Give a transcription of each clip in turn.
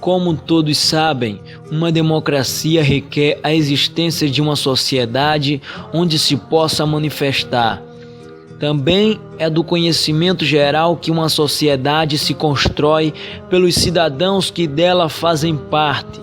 Como todos sabem, uma democracia requer a existência de uma sociedade onde se possa manifestar. Também é do conhecimento geral que uma sociedade se constrói pelos cidadãos que dela fazem parte.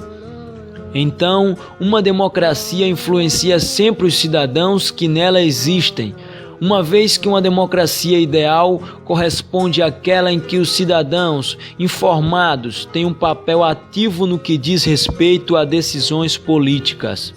Então, uma democracia influencia sempre os cidadãos que nela existem, uma vez que uma democracia ideal corresponde àquela em que os cidadãos informados têm um papel ativo no que diz respeito a decisões políticas.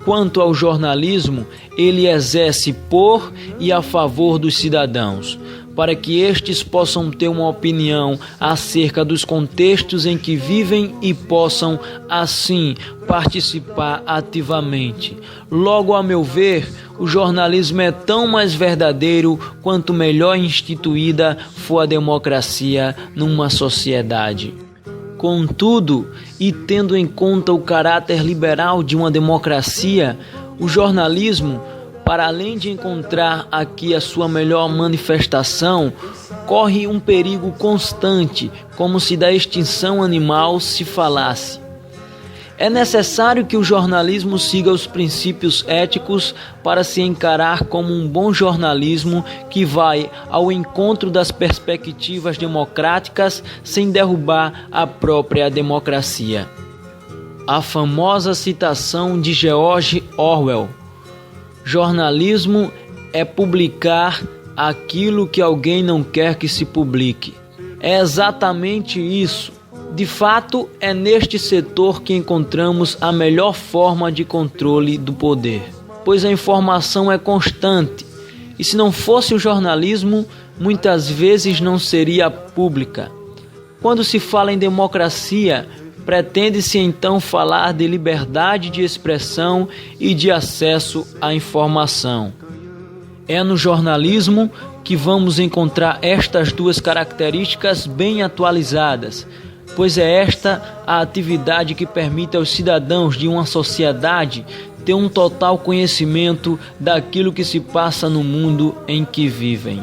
Quanto ao jornalismo, ele exerce por e a favor dos cidadãos, para que estes possam ter uma opinião acerca dos contextos em que vivem e possam, assim, participar ativamente. Logo, a meu ver, o jornalismo é tão mais verdadeiro quanto melhor instituída for a democracia numa sociedade. Contudo, e tendo em conta o caráter liberal de uma democracia, o jornalismo, para além de encontrar aqui a sua melhor manifestação, corre um perigo constante, como se da extinção animal se falasse. É necessário que o jornalismo siga os princípios éticos para se encarar como um bom jornalismo que vai ao encontro das perspectivas democráticas sem derrubar a própria democracia. A famosa citação de George Orwell: jornalismo é publicar aquilo que alguém não quer que se publique. É exatamente isso. De fato, é neste setor que encontramos a melhor forma de controle do poder, pois a informação é constante, e se não fosse o jornalismo, muitas vezes não seria pública. Quando se fala em democracia, pretende-se então falar de liberdade de expressão e de acesso à informação. É no jornalismo que vamos encontrar estas duas características bem atualizadas, pois é esta a atividade que permite aos cidadãos de uma sociedade ter um total conhecimento daquilo que se passa no mundo em que vivem.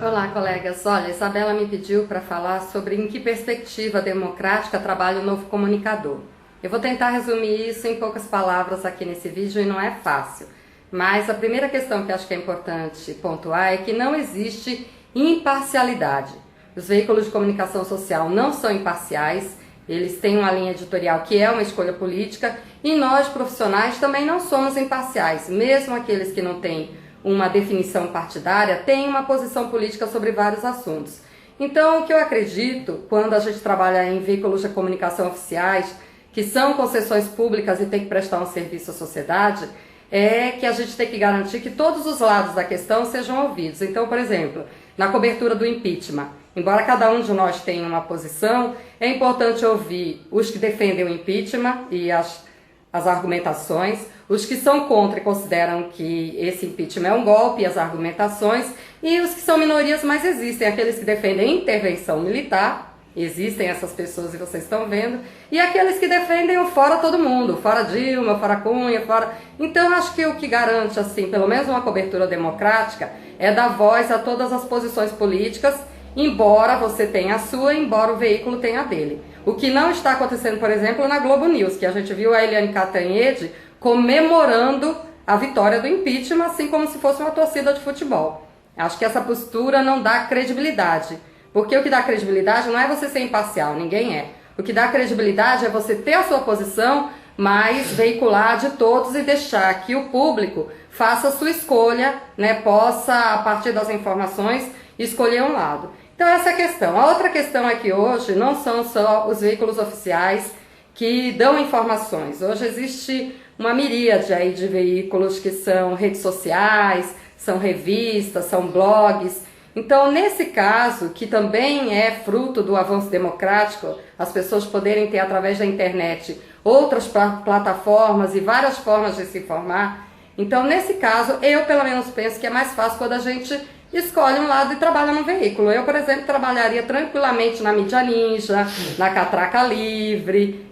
Olá, colegas. Olha, Isabela me pediu para falar sobre em que perspectiva democrática trabalha o novo comunicador. Eu vou tentar resumir isso em poucas palavras aqui nesse vídeo e não é fácil. Mas a primeira questão que acho que é importante pontuar é que não existe imparcialidade. Os veículos de comunicação social não são imparciais, eles têm uma linha editorial que é uma escolha política e nós, profissionais, também não somos imparciais. Mesmo aqueles que não têm uma definição partidária, têm uma posição política sobre vários assuntos. Então, o que eu acredito, quando a gente trabalha em veículos de comunicação oficiais, que são concessões públicas e tem que prestar um serviço à sociedade, é que a gente tem que garantir que todos os lados da questão sejam ouvidos. Então, por exemplo, na cobertura do impeachment, embora cada um de nós tenha uma posição, é importante ouvir os que defendem o impeachment e as argumentações, os que são contra e consideram que esse impeachment é um golpe e as argumentações, e os que são minorias, mas existem aqueles que defendem intervenção militar. Existem essas pessoas e vocês estão vendo. E aqueles que defendem o fora todo mundo, fora Dilma, fora Cunha, fora... Então acho que o que garante, assim, pelo menos uma cobertura democrática, é dar voz a todas as posições políticas, embora você tenha a sua, embora o veículo tenha a dele. O que não está acontecendo, por exemplo, na Globo News, que a gente viu a Eliane Cantanhede comemorando a vitória do impeachment, assim como se fosse uma torcida de futebol. Acho que essa postura não dá credibilidade. Porque o que dá credibilidade não é você ser imparcial, ninguém é. O que dá credibilidade é você ter a sua posição, mas veicular de todos e deixar que o público faça a sua escolha, né, possa, a partir das informações, escolher um lado. Então essa é a questão. A outra questão é que hoje não são só os veículos oficiais que dão informações. Hoje existe uma miríade aí de veículos que são redes sociais, são revistas, são blogs. Então, nesse caso, que também é fruto do avanço democrático, as pessoas poderem ter, através da internet, outras plataformas e várias formas de se informar. Então, nesse caso, eu pelo menos penso que é mais fácil quando a gente escolhe um lado e trabalha no veículo. Eu, por exemplo, trabalharia tranquilamente na Mídia Ninja, na Catraca Livre,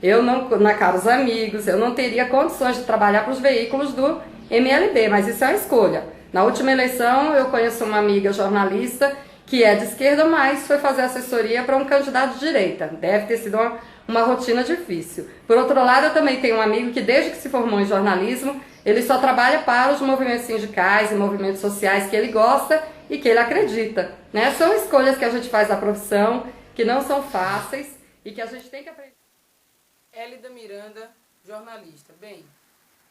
na Caros Amigos. Eu não teria condições de trabalhar para os veículos do MLB, mas isso é uma escolha. Na última eleição, eu conheço uma amiga jornalista que é de esquerda, mas foi fazer assessoria para um candidato de direita. Deve ter sido uma rotina difícil. Por outro lado, eu também tenho um amigo que, desde que se formou em jornalismo, ele só trabalha para os movimentos sindicais e movimentos sociais que ele gosta e que ele acredita, né? São escolhas que a gente faz da profissão, que não são fáceis e que a gente tem que aprender. Hélida Miranda, jornalista. Bem,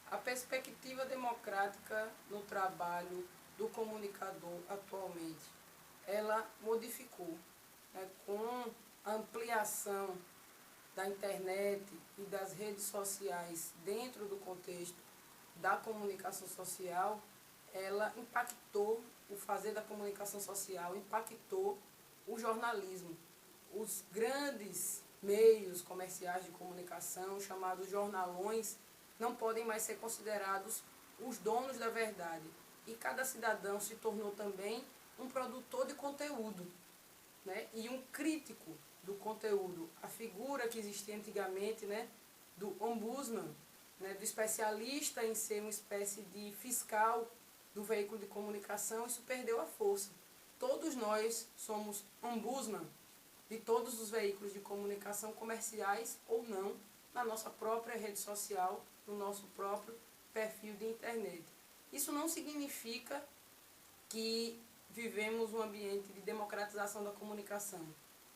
a perspectiva democrática no trabalho do comunicador atualmente, ela modificou, né, com a ampliação da internet e das redes sociais dentro do contexto da comunicação social, ela impactou o fazer da comunicação social, impactou o jornalismo. Os grandes meios comerciais de comunicação, chamados jornalões, não podem mais ser considerados os donos da verdade. E cada cidadão se tornou também um produtor de conteúdo, né? E um crítico do conteúdo. A figura que existia antigamente, né, do ombudsman, né, do especialista em ser uma espécie de fiscal do veículo de comunicação, isso perdeu a força. Todos nós somos ombudsman de todos os veículos de comunicação, comerciais ou não, na nossa própria rede social, no nosso próprio perfil de internet. Isso não significa que vivemos um ambiente de democratização da comunicação.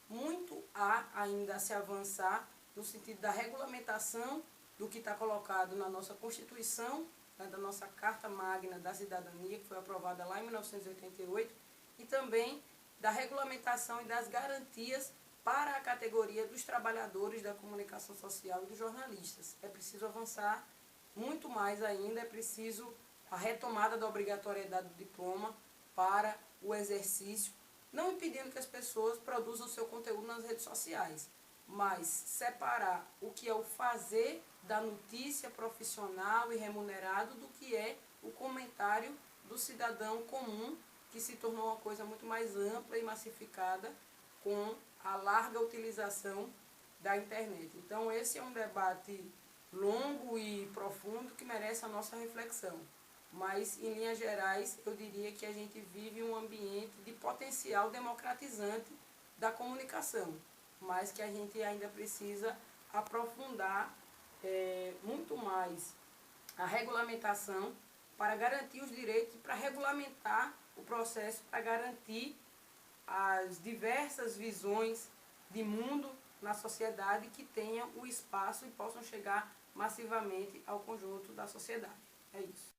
Muito há ainda a se avançar no sentido da regulamentação do que está colocado na nossa Constituição, né, da nossa Carta Magna da Cidadania, que foi aprovada lá em 1988, e também da regulamentação e das garantias para a categoria dos trabalhadores da comunicação social e dos jornalistas. É preciso avançar muito mais ainda, é preciso a retomada da obrigatoriedade do diploma para o exercício, não impedindo que as pessoas produzam seu conteúdo nas redes sociais, mas separar o que é o fazer da notícia profissional e remunerado do que é o comentário do cidadão comum, que se tornou uma coisa muito mais ampla e massificada com a larga utilização da internet. Então, esse é um debate longo e profundo que merece a nossa reflexão. Mas, em linhas gerais, eu diria que a gente vive um ambiente de potencial democratizante da comunicação, mas que a gente ainda precisa aprofundar muito mais a regulamentação para garantir os direitos, para regulamentar o processo, para garantir as diversas visões de mundo na sociedade que tenham o espaço e possam chegar massivamente ao conjunto da sociedade. É isso.